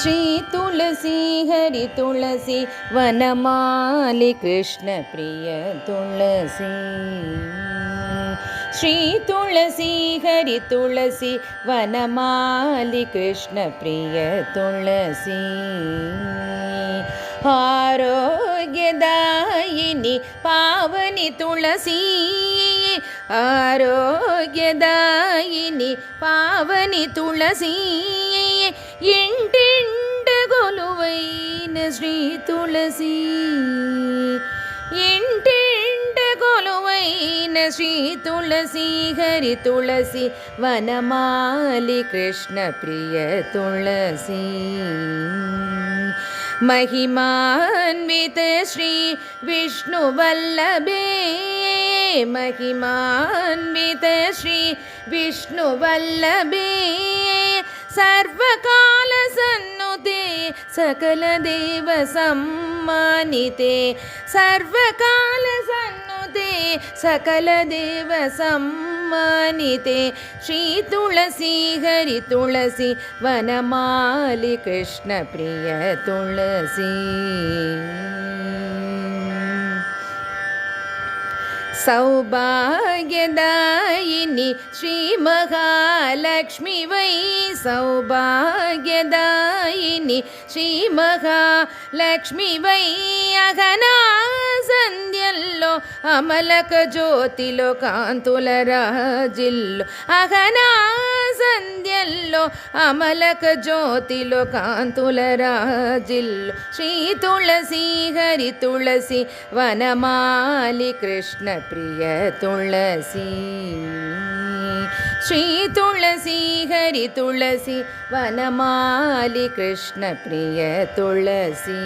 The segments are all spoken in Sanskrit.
श्री तुलसी हरि तुलसी वनमाली कृष्ण प्रिय तुलसी। श्री तुलसी हरि तुलसी वनमाली कृष्ण प्रिय तुलसी। आरोग्यदायिनी पावनी तुलसी, आरोग्यदायिनी पावनी तुलसी। ಎಂಟೆಂಟಗೊಲುವೈನ ಶ್ರೀ ತುಳಸಿ, ಎಂಟೆಂಟಗೊಲುವೈನ ಶ್ರೀ ತುಳಸಿ ಹರಿ ತುಳಸಿ ವನಮಾಲಿ ಕೃಷ್ಣ ಪ್ರಿಯ ತುಳಸಿ। महिमान्वित श्री विष्णु वल्लभे, महिमान्वित श्री विष्णु वल्लभे। सर्वकाल सन्नुते सकल देव सम्मानिते, सर्वकाल सन्नुते सकल देव सम्मानिते। श्री तुलसी हरि तुलसी वनमाली कृष्ण प्रिय तुलसी। सौभाग्यदायिनी श्री महालक्ष्मी वै, सौभाग्यदायिनी श्री महालक्ष्मी वै। अगना संध्यल्लो अमलक ज्योतिलो कांतुल राजिल्लो, अगना संध्यल्लो अमलक ज्योतिलो कांतुल राजिल्लो। श्री तुलसी हरि तुलसी वनमाली कृष्ण प्रिय तुलसी। श्री तुलसी हरि तुलसी वनमाली कृष्ण प्रिय तुलसी,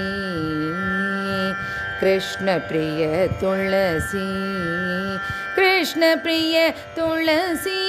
कृष्ण प्रिय तुलसी, कृष्ण प्रिय तुलसी।